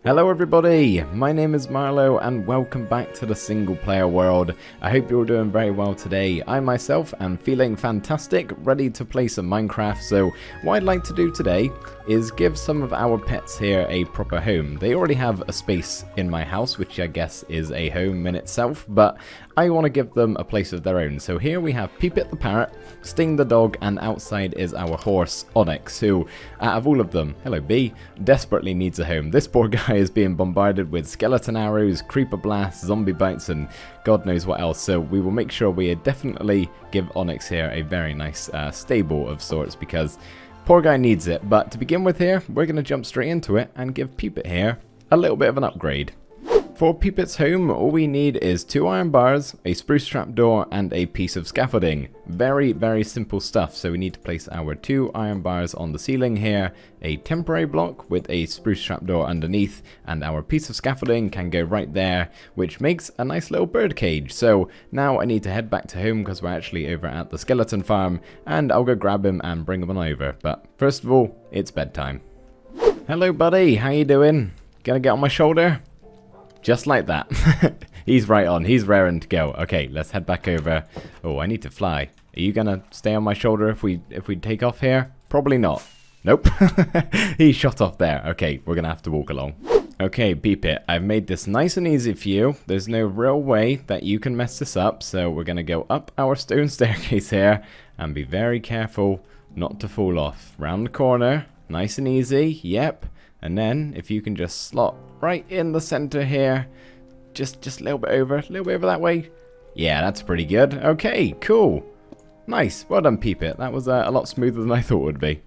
Hello everybody, my name is Marlo and welcome back to the single player world. I hope you're doing very well today. I myself am feeling fantastic, ready to play some Minecraft, so what I'd like to do today is give some of our pets here a proper home. They already have a space in my house, which I guess is a home in itself, but I want to give them a place of their own. So here we have Peepit the parrot, Sting the dog, and outside is our horse, Onyx, who, out of all of them, hello B, desperately needs a home. This poor guy is being bombarded with skeleton arrows, creeper blasts, zombie bites, and God knows what else. So we will make sure we definitely give Onyx here a very nice stable of sorts, because poor guy needs it. But to begin with here, we're going to jump straight into it and give Peepit here a little bit of an upgrade. For Peepit's home, all we need is 2 iron bars, a spruce trapdoor, and a piece of scaffolding. Very, very simple stuff. So we need to place our 2 iron bars on the ceiling here, a temporary block with a spruce trapdoor underneath, and our piece of scaffolding can go right there, which makes a nice little bird cage. So now I need to head back to home because we're actually over at the skeleton farm, and I'll go grab him and bring him on over. But first of all, it's bedtime. Hello buddy, how you doing? Gonna get on my shoulder? Just like that. He's right on. He's raring to go. Okay, let's head back over. Oh, I need to fly. Are you gonna stay on my shoulder if we take off here? Probably not. Nope. He shot off there. Okay, we're gonna have to walk along. Okay, Peepit, I've made this nice and easy for you. There's no real way that you can mess this up, so we're gonna go up our stone staircase here and be very careful not to fall off. Round the corner. Nice and easy. Yep. And then, if you can just slot right in the center here, just a little bit over that way. Yeah, that's pretty good. Okay, cool. Nice. Well done, Peepit. That was a lot smoother than I thought it would be.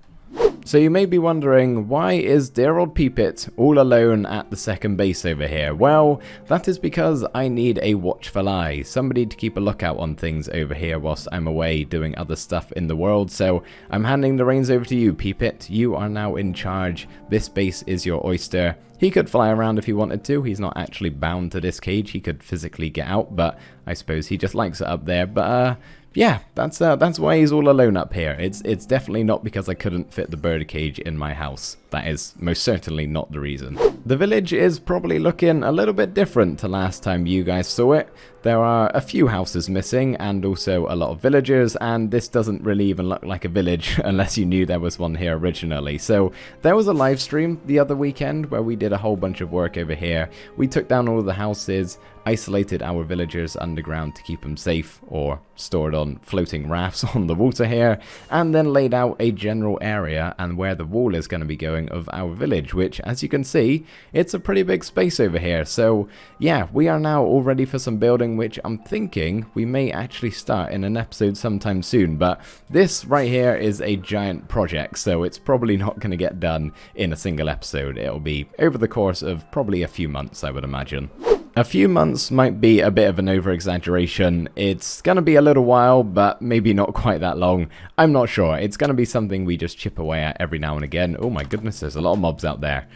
So you may be wondering, why is dear old Peepit all alone at the second base over here? Well, that is because I need a watchful eye, somebody to keep a lookout on things over here whilst I'm away doing other stuff in the world. So I'm handing the reins over to you, Peepit. You are now in charge. This base is your oyster. He could fly around if he wanted to. He's not actually bound to this cage. He could physically get out, but I suppose he just likes it up there. But yeah, that's why he's all alone up here. It's definitely not because I couldn't fit the bird cage in my house. That is most certainly not the reason. The village is probably looking a little bit different to last time you guys saw it. There are a few houses missing and also a lot of villagers, and this doesn't really even look like a village unless you knew there was one here originally. So there was a live stream the other weekend where we did a whole bunch of work over here. We took down all of the houses, isolated our villagers underground to keep them safe or stored on floating rafts on the water here, and then laid out a general area and where the wall is going to be going of our village, which, as you can see, it's a pretty big space over here. So yeah, we are now all ready for some building, which I'm thinking we may actually start in an episode sometime soon. But this right here is a giant project, so it's probably not going to get done in a single episode. It'll be over the course of probably a few months, I would imagine. A few months might be a bit of an over-exaggeration. It's going to be a little while, but maybe not quite that long. I'm not sure. It's going to be something we just chip away at every now and again. Oh my goodness, there's a lot of mobs out there.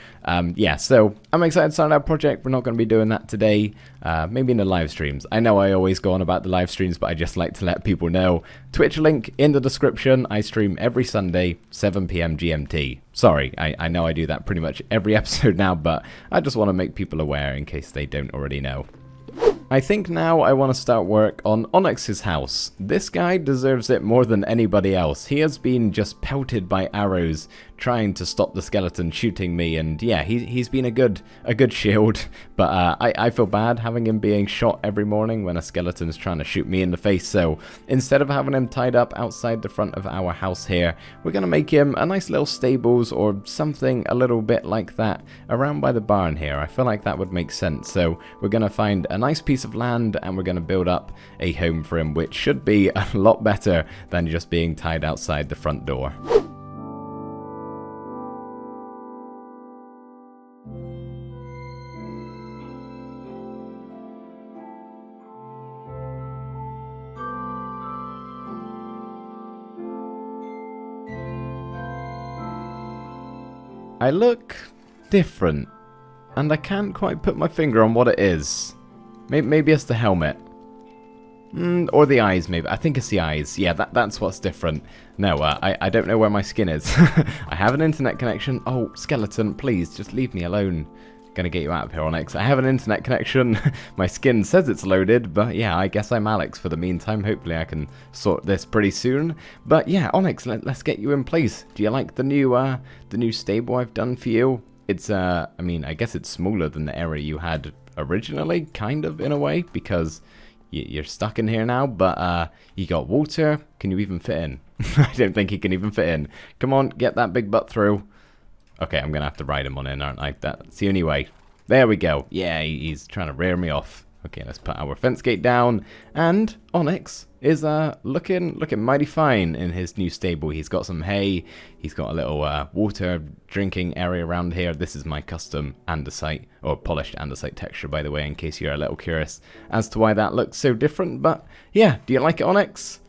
Yeah, so I'm excited to start our project. We're not going to be doing that today. Maybe in the live streams. I know I always go on about the live streams, but I just like to let people know. Twitch link in the description. I stream every Sunday, 7 PM GMT. Sorry, I know I do that pretty much every episode now, but I just want to make people aware in case they don't already know. I think now I want to start work on Onyx's house. This guy deserves it more than anybody else. He has been just pelted by arrows trying to stop the skeleton shooting me, and yeah, he's been a good shield, but I feel bad having him being shot every morning when a skeleton's trying to shoot me in the face. So instead of having him tied up outside the front of our house here, we're gonna make him a nice little stables or something a little bit like that around by the barn here. I feel like that would make sense. So we're gonna find a nice piece of land and we're gonna build up a home for him, which should be a lot better than just being tied outside the front door. I look different, and I can't quite put my finger on what it is. Maybe it's the helmet. Or the eyes, maybe. I think it's the eyes. Yeah, that's what's different. No, I don't know where my skin is. I have an internet connection. Oh, skeleton, please, just leave me alone. Gonna get you out of here, Onyx. I have an internet connection. My skin says it's loaded, but yeah, I guess I'm Alex for the meantime. Hopefully I can sort this pretty soon. But yeah, Onyx, let's get you in place. Do you like the new stable I've done for you? It's, I mean, I guess it's smaller than the area you had originally, kind of, in a way, because you're stuck in here now, but you got water. Can you even fit in? I don't think he can even fit in. Come on, get that big butt through. Okay, I'm going to have to ride him on in, aren't I? That's the only way. There we go. Yeah, he's trying to rear me off. Okay, let's put our fence gate down. And Onyx is looking mighty fine in his new stable. He's got some hay. He's got a little water drinking area around here. This is my custom andesite, or polished andesite texture, by the way, in case you're a little curious as to why that looks so different. But yeah, do you like it, Onyx?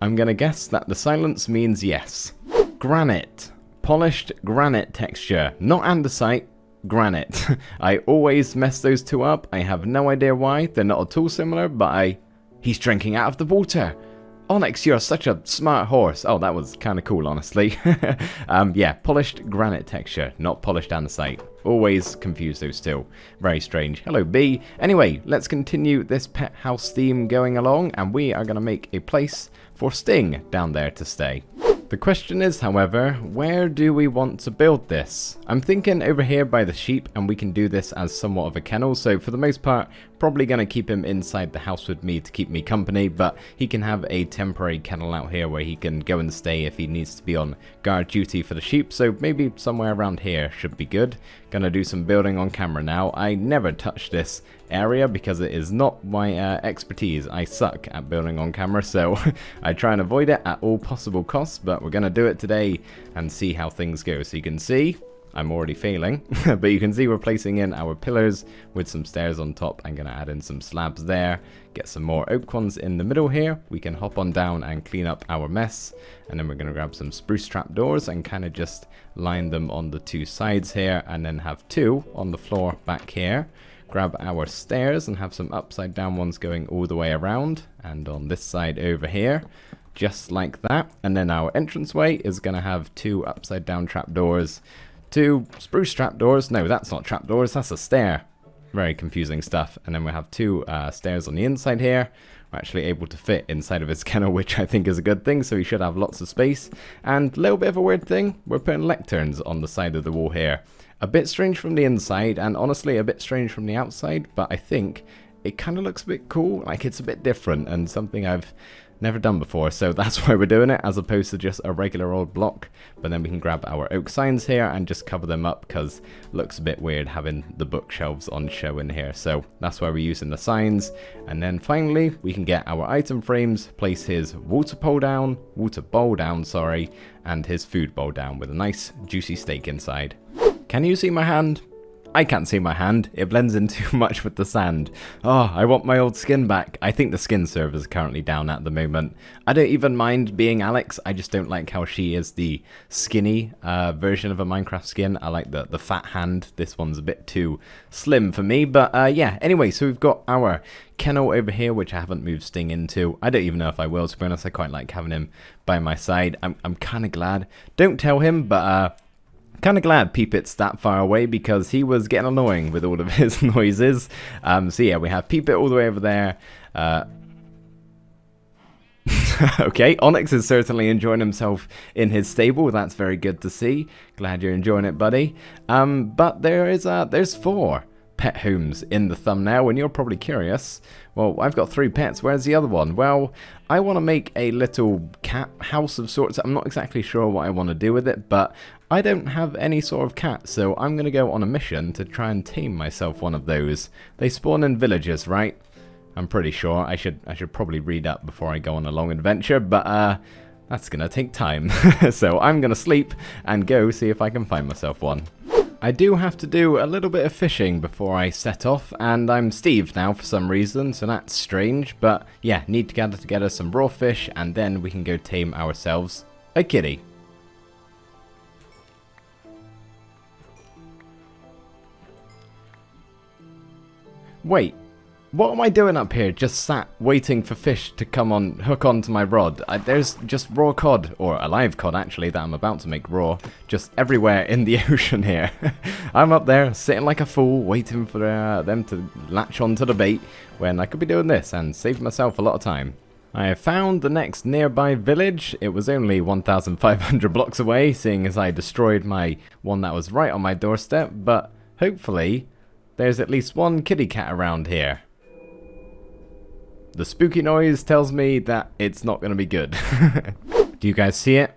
I'm going to guess that the silence means yes. Granite. Polished granite texture, not andesite, granite. I always mess those two up. I have no idea why. They're not at all similar, but he's drinking out of the water. Onyx, you're such a smart horse. Oh, that was kind of cool, honestly. Yeah, polished granite texture, not polished andesite. Always confuse those two. Very strange. Hello, bee. Anyway, let's continue this pet house theme going along, and we are going to make a place for Sting down there to stay. The question is, however, where do we want to build this? I'm thinking over here by the sheep, and we can do this as somewhat of a kennel, so for the most part, probably going to keep him inside the house with me to keep me company, but he can have a temporary kennel out here where he can go and stay if he needs to be on guard duty for the sheep, so maybe somewhere around here should be good. Gonna do some building on camera now. I never touch this area because it is not my expertise. I suck at building on camera, so I try and avoid it at all possible costs, but we're gonna do it today and see how things go. So you can see I'm already failing, but you can see we're placing in our pillars with some stairs on top. I'm gonna add in some slabs there, get some more oak ones in the middle here. We can hop on down and clean up our mess, and then we're gonna grab some spruce trapdoors and kind of just line them on the two sides here, and then have two on the floor back here. Grab our stairs and have some upside down ones going all the way around, and on this side over here, just like that. And then our entranceway is going to have two upside down trapdoors, two spruce trapdoors. No, that's not trapdoors, that's a stair. Very confusing stuff. And then we have two stairs on the inside here. We're actually able to fit inside of his kennel, which I think is a good thing, so he should have lots of space. And a little bit of a weird thing, we're putting lecterns on the side of the wall here. A bit strange from the inside, and honestly a bit strange from the outside, but I think it kind of looks a bit cool. Like, it's a bit different and something I've never done before, so that's why we're doing it, as opposed to just a regular old block. But then we can grab our oak signs here and just cover them up, because it looks a bit weird having the bookshelves on show in here. So that's why we're using the signs. And then finally we can get our item frames, place his water bowl down, and his food bowl down with a nice juicy steak inside. Can you see my hand? I can't see my hand. It blends in too much with the sand. Oh, I want my old skin back. I think the skin server is currently down at the moment. I don't even mind being Alex. I just don't like how she is the skinny version of a Minecraft skin. I like the fat hand. This one's a bit too slim for me. But yeah, anyway, so we've got our kennel over here, which I haven't moved Sting into. I don't even know if I will, to be honest. I quite like having him by my side. I'm kind of glad. Don't tell him, but kind of glad Peepit's that far away, because he was getting annoying with all of his noises. So yeah, we have Peepit all the way over there. Okay, Onyx is certainly enjoying himself in his stable. That's very good to see. Glad you're enjoying it, buddy. But there's 4 pet homes in the thumbnail, and you're probably curious, well, I've got 3 pets, where's the other one? Well, I want to make a little cat house of sorts. I'm not exactly sure what I want to do with it, but I don't have any sort of cat, so I'm going to go on a mission to try and tame myself one of those. They spawn in villages, right? I'm pretty sure. I should probably read up before I go on a long adventure, but that's going to take time. So I'm going to sleep and go see if I can find myself one. I do have to do a little bit of fishing before I set off, and I'm Steve now for some reason, so that's strange. But yeah, need to gather together some raw fish, and then we can go tame ourselves a kitty. Wait, What am I doing up here? Just sat waiting for fish to come on, hook onto my rod. There's just raw cod, or a live cod actually, that I'm about to make raw, just everywhere in the ocean here. I'm up there sitting like a fool, waiting for them to latch onto the bait, when I could be doing this and save myself a lot of time. I have found the next nearby village. It was only 1,500 blocks away, seeing as I destroyed my one that was right on my doorstep, but hopefully there's at least one kitty cat around here. The spooky noise tells me that it's not going to be good. Do you guys see it?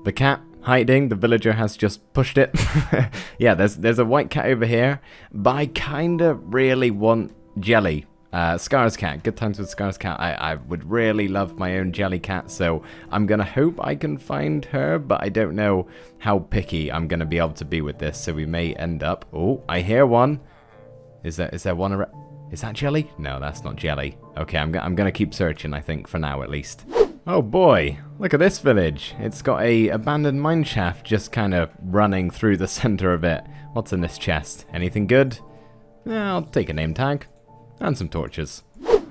The cat hiding. The villager has just pushed it. Yeah, there's a white cat over here. But I kind of really want Jellie. Scar's cat. Good times with Scar's cat. I would really love my own Jellie cat. So I'm going to hope I can find her. But I don't know how picky I'm going to be able to be with this. So we may end up... Oh, I hear one. Is there one around? Is that Jellie? No, that's not Jellie. Okay, I'm gonna keep searching, I think, for now at least. Oh boy, look at this village. It's got a abandoned mine shaft just kind of running through the center of it. What's in this chest? Anything good? Yeah, I'll take a name tag. And some torches.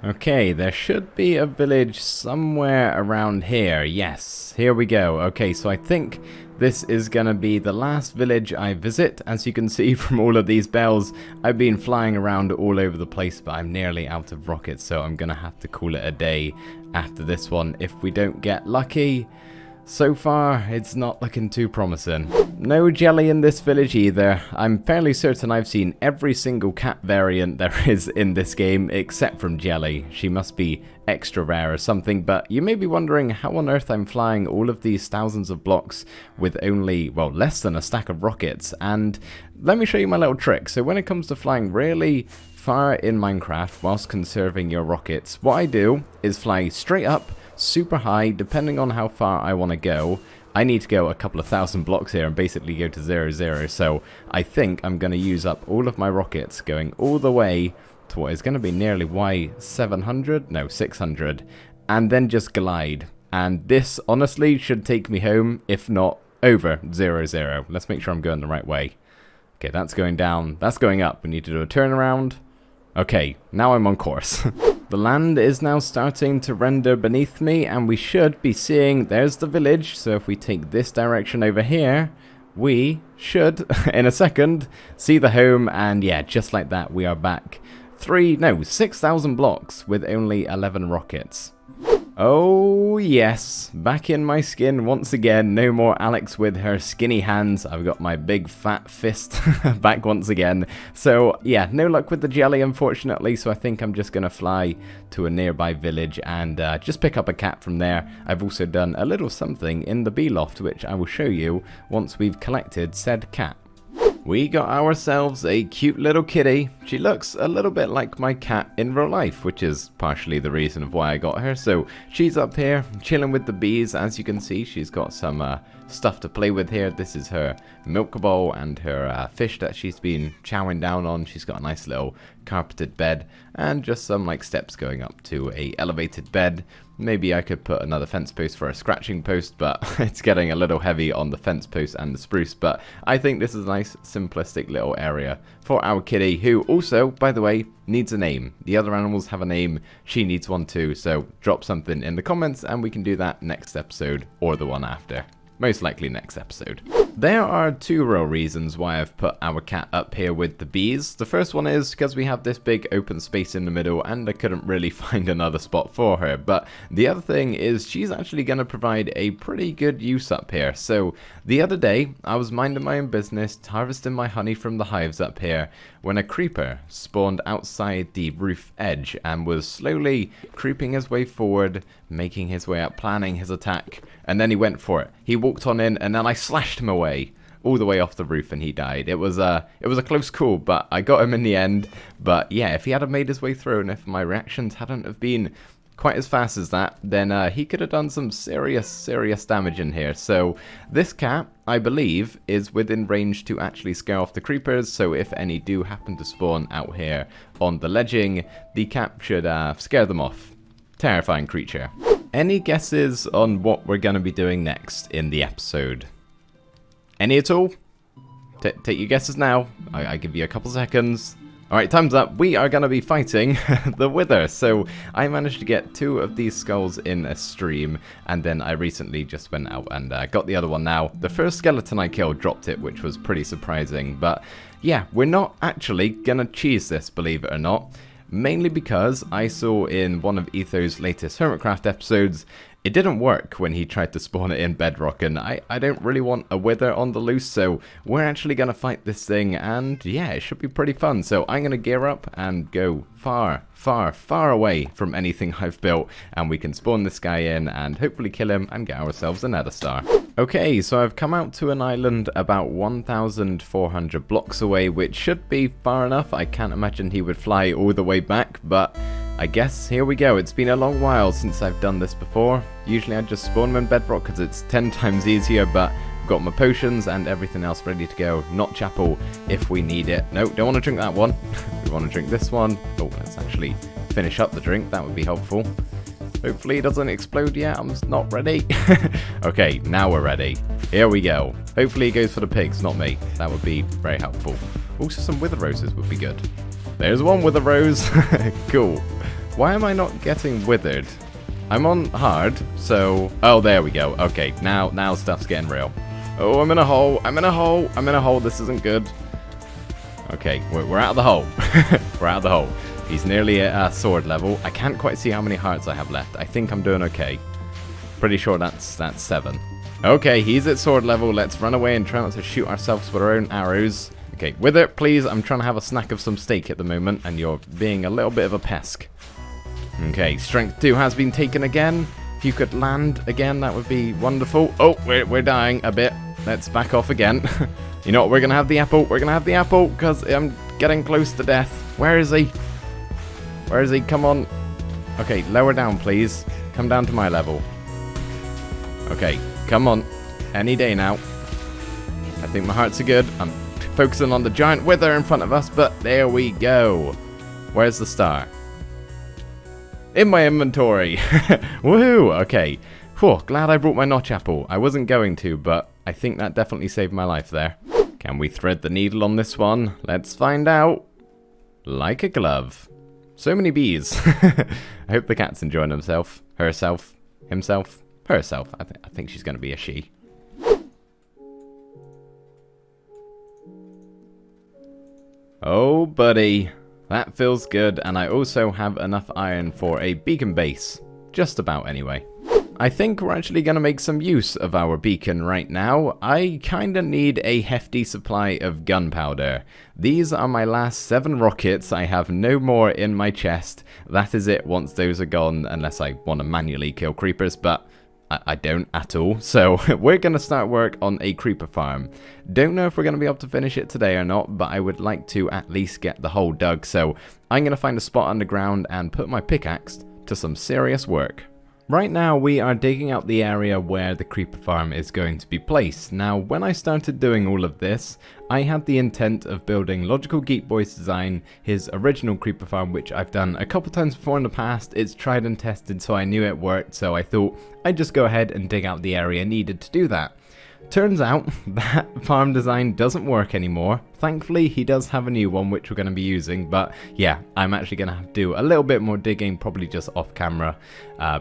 Okay, there should be a village somewhere around here. Yes, here we go. Okay, so I think this is going to be the last village I visit. As you can see from all of these bells, I've been flying around all over the place, but I'm nearly out of rockets, so I'm going to have to call it a day after this one if we don't get lucky. So far, it's not looking too promising. No Jellie in this village either. I'm fairly certain I've seen every single cat variant there is in this game, except from Jellie. She must be extra rare or something, but you may be wondering how on earth I'm flying all of these thousands of blocks with only, well, less than a stack of rockets. And let me show you my little trick. So when it comes to flying really far in Minecraft whilst conserving your rockets, what I do is fly straight up, super high, depending on how far I want to go. I need to go a couple of thousand blocks here and basically go to 0, so I think I'm going to use up all of my rockets going all the way to what is going to be nearly Y700, no 600, and then just glide. And this honestly should take me home, if not over 0. Let's make sure I'm going the right way. Okay, that's going down, that's going up. We need to do a turnaround. Okay, now I'm on course. The land is now starting to render beneath me, and we should be seeing, there's the village, so if we take this direction over here, we should, in a second, see the home, and yeah, just like that, we are back 6,000 blocks with only 11 rockets. Oh yes, back in my skin once again. No more Alex with her skinny hands. I've got my big fat fist back once again. So yeah, no luck with the Jellie unfortunately, so I think I'm just gonna fly to a nearby village and just pick up a cat from there. I've also done a little something in the bee loft, which I will show you once we've collected said cat. We got ourselves a cute little kitty. She looks a little bit like my cat in real life, which is partially the reason of why I got her. So she's up here chilling with the bees. As you can see, she's got some stuff to play with here. This is her milk bowl and her fish that she's been chowing down on. She's got a nice little carpeted bed and just some like steps going up to a elevated bed. Maybe I could put another fence post for a scratching post, but it's getting a little heavy on the fence post and the spruce. But I think this is a nice, simplistic little area for our kitty, who also, by the way, needs a name. The other animals have a name. She needs one too. So drop something in the comments and we can do that next episode or the one after. Most likely next episode. There are two real reasons why I've put our cat up here with the bees. The first one is because we have this big open space in the middle and I couldn't really find another spot for her. But the other thing is she's actually going to provide a pretty good use up here. So the other day I was minding my own business, harvesting my honey from the hives up here, when a creeper spawned outside the roof edge and was slowly creeping his way forward, making his way up, planning his attack, and then he went for it. He walked on in and then I slashed him away all the way off the roof and he died. It was a close call, but I got him in the end. But yeah, if he had made his way through and if my reactions hadn't have been quite as fast as that, then he could have done some serious damage in here. So this cat, I believe, is within range to actually scare off the creepers. So if any do happen to spawn out here on the ledging, the cat should scare them off. Terrifying creature. Any guesses on what we're going to be doing next in the episode? Any at all? Take your guesses now. I give you a couple seconds. Alright, time's up. We are going to be fighting the Wither. So I managed to get 2 of these skulls in a stream, and then I recently just went out and got the other one now. The first skeleton I killed dropped it, which was pretty surprising. But yeah, we're not actually going to cheese this, believe it or not. Mainly because I saw in one of Etho's latest Hermitcraft episodes, it didn't work when he tried to spawn it in Bedrock, and I don't really want a Wither on the loose, so we're actually going to fight this thing, and yeah, it should be pretty fun. So I'm going to gear up and go far, far, far away from anything I've built, and we can spawn this guy in and hopefully kill him and get ourselves a nether star. Okay, so I've come out to an island about 1,400 blocks away, which should be far enough. I can't imagine he would fly all the way back, but I guess here we go. It's been a long while since I've done this before. Usually I just spawn them in Bedrock because it's 10 times easier, but I've got my potions and everything else ready to go. Not chapel if we need it. No, don't want to drink that one. We want to drink this one. Oh, let's actually finish up the drink. That would be helpful. Hopefully it doesn't explode yet. I'm not ready. Okay, now we're ready. Here we go. Hopefully he goes for the pigs, not me. That would be very helpful. Also, some wither roses would be good. There's one wither rose. Cool. Why am I not getting withered? I'm on hard, so... Oh, there we go. Okay, now stuff's getting real. Oh, I'm in a hole. I'm in a hole. I'm in a hole. This isn't good. Okay, we're out of the hole. We're out of the hole. He's nearly at sword level. I can't quite see how many hearts I have left. I think I'm doing okay. Pretty sure that's 7. Okay, he's at sword level. Let's run away and try not to shoot ourselves with our own arrows. Okay, Wither, please. I'm trying to have a snack of some steak at the moment, and you're being a little bit of a pest. Okay, strength 2 has been taken again. If you could land again, that would be wonderful. Oh, we're dying a bit. Let's back off again. You know what? We're going to have the apple. We're going to have the apple because I'm getting close to death. Where is he? Where is he? Come on. Okay, lower down, please. Come down to my level. Okay, come on. Any day now. I think my hearts are good. I'm focusing on the giant Wither in front of us, but there we go. Where's the star? In my inventory. Woohoo! Okay. Whew, glad I brought my notch apple. I wasn't going to, but I think that definitely saved my life there. Can we thread the needle on this one? Let's find out. Like a glove. So many bees. I hope the cat's enjoying himself. Herself. Himself. Herself. I think she's going to be a she. Oh, buddy. That feels good, and I also have enough iron for a beacon base. Just about, anyway. I think we're actually going to make some use of our beacon right now. I kinda need a hefty supply of gunpowder. These are my last 7 rockets. I have no more in my chest. That is it once those are gone, unless I want to manually kill creepers, but I don't at all. So we're going to start work on a creeper farm. Don't know if we're going to be able to finish it today or not, but I would like to at least get the hole dug. So I'm going to find a spot underground and put my pickaxe to some serious work. Right now we are digging out the area where the creeper farm is going to be placed. Now when I started doing all of this, I had the intent of building Logical Geek Boy's design, his original creeper farm, which I've done a couple times before in the past. It's tried and tested, so I knew it worked, so I thought I'd just go ahead and dig out the area needed to do that. Turns out that farm design doesn't work anymore. Thankfully, he does have a new one which we're going to be using, but yeah, I'm actually going to have to do a little bit more digging, probably just off camera,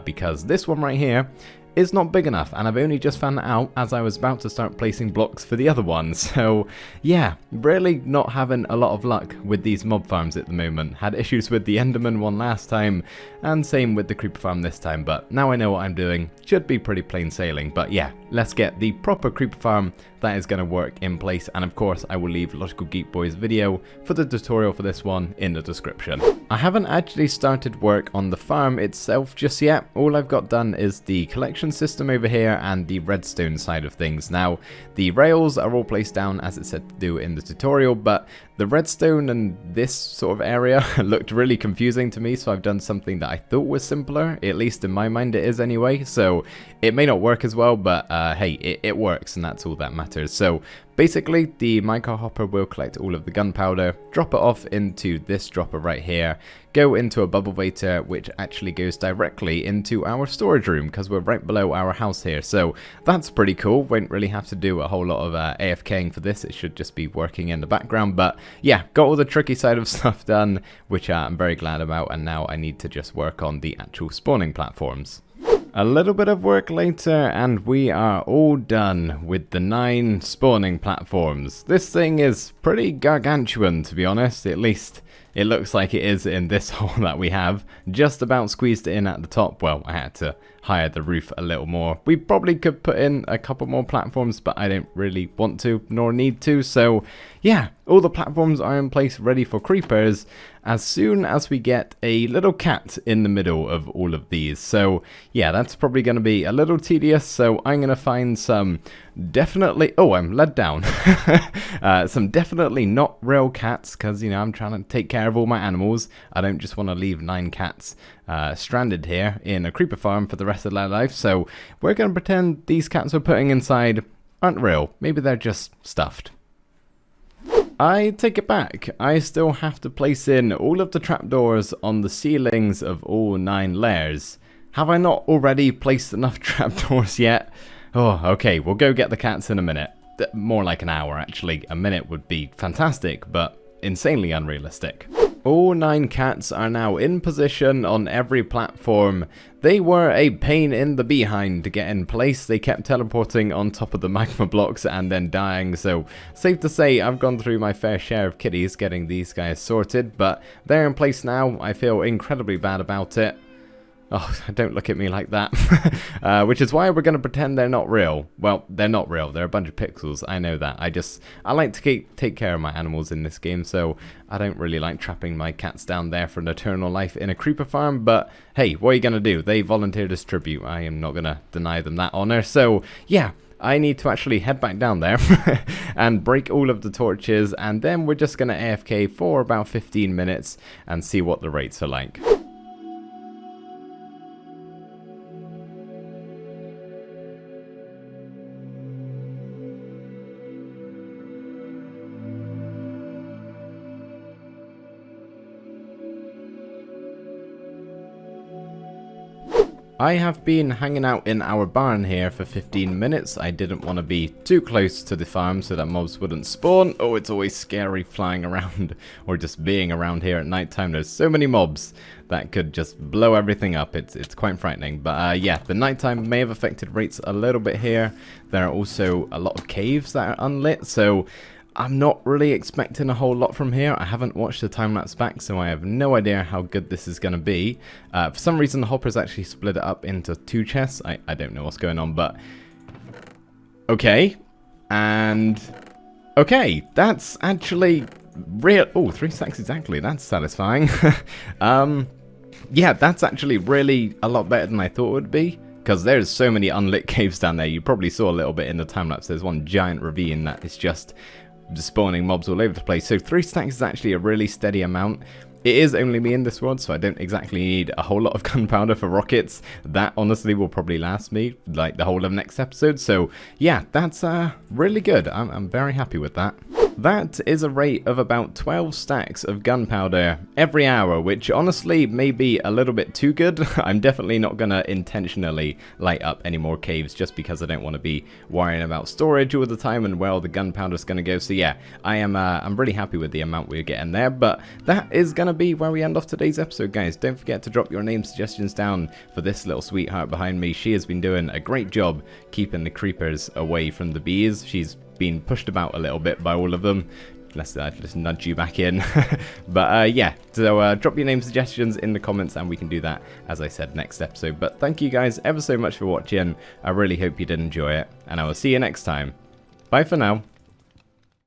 because this one right here is not big enough, and I've only just found that out as I was about to start placing blocks for the other one. So yeah, really not having a lot of luck with these mob farms at the moment. Had issues with the Enderman one last time, and same with the creeper farm this time, but now I know what I'm doing. Should be pretty plain sailing, but yeah, let's get the proper creeper farm that is going to work in place, and of course I will leave Logical Geek Boy's video for the tutorial for this one in the description. I haven't actually started work on the farm itself just yet. All I've got done is the collection system over here and the redstone side of things. Now the rails are all placed down as it said to do in the tutorial, but the redstone and this sort of area looked really confusing to me, so I've done something that I thought was simpler, at least in my mind it is anyway. So it may not work as well, but hey, it works, and that's all that matters. So basically the minecart hopper will collect all of the gunpowder, drop it off into this dropper right here, go into a bubble vator which actually goes directly into our storage room because we're right below our house here. So that's pretty cool. Won't really have to do a whole lot of AFKing for this. It should just be working in the background. But yeah, got all the tricky side of stuff done, which I'm very glad about, and now I need to just work on the actual spawning platforms. A little bit of work later and we are all done with the 9 spawning platforms. This thing is pretty gargantuan, to be honest. At least it looks like it is in this hole that we have. Just about squeezed it in at the top. Well, I had to higher the roof a little more. We probably could put in a couple more platforms, but I don't really want to nor need to. So yeah, all the platforms are in place ready for creepers as soon as we get a little cat in the middle of all of these. So yeah, that's probably going to be a little tedious. So I'm going to find some definitely, oh, I'm led down. Some definitely not real cats, because, you know, I'm trying to take care of all my animals. I don't just want to leave 9 cats stranded here in a creeper farm for the rest of their life. So we're going to pretend these cats we're putting inside aren't real. Maybe they're just stuffed. I take it back. I still have to place in all of the trapdoors on the ceilings of all 9 layers. Have I not already placed enough trapdoors yet? Oh, okay, we'll go get the cats in a minute. More like an hour, actually. A minute would be fantastic, but insanely unrealistic. All 9 cats are now in position on every platform. They were a pain in the behind to get in place. They kept teleporting on top of the magma blocks and then dying, so safe to say I've gone through my fair share of kitties getting these guys sorted, but they're in place now. I feel incredibly bad about it. Oh, don't look at me like that. Which is why we're going to pretend they're not real. Well, they're not real. They're a bunch of pixels. I know that. I like to take care of my animals in this game, so I don't really like trapping my cats down there for an eternal life in a creeper farm. But hey, what are you going to do? They volunteered as tribute. I am not going to deny them that honor. So yeah, I need to actually head back down there and break all of the torches, and then we're just going to AFK for about 15 minutes and see what the rates are like. I have been hanging out in our barn here for 15 minutes. I didn't want to be too close to the farm so that mobs wouldn't spawn. Oh, it's always scary flying around or just being around here at night time. There's so many mobs that could just blow everything up. It's quite frightening. But yeah, the nighttime may have affected rates a little bit here. There are also a lot of caves that are unlit, so I'm not really expecting a whole lot from here. I haven't watched the time-lapse back, so I have no idea how good this is going to be. For some reason, the hopper's actually split it up into 2 chests. I don't know what's going on, but okay. And okay, that's actually real. Oh, 3 stacks exactly. That's satisfying. Yeah, that's actually really a lot better than I thought it would be, because there's so many unlit caves down there. You probably saw a little bit in the time-lapse. There's one giant ravine that is just spawning mobs all over the place. So 3 stacks is actually a really steady amount. It is only me in this world, so I don't exactly need a whole lot of gunpowder for rockets. That honestly will probably last me like the whole of next episode. So yeah, that's really good. I'm very happy with that. That is a rate of about 12 stacks of gunpowder every hour, which honestly may be a little bit too good. I'm definitely not going to intentionally light up any more caves just because I don't want to be worrying about storage all the time and where all the gunpowder is going to go. So yeah, I'm really happy with the amount we're getting there, but that is going to be where we end off today's episode, guys. Don't forget to drop your name suggestions down for this little sweetheart behind me. She has been doing a great job keeping the creepers away from the bees. She's been pushed about a little bit by all of them. Let's just nudge you back in. But yeah, so drop your name suggestions in the comments and we can do that, as I said, next episode. But thank you guys ever so much for watching. I really hope you did enjoy it, and I will see you next time. Bye for now.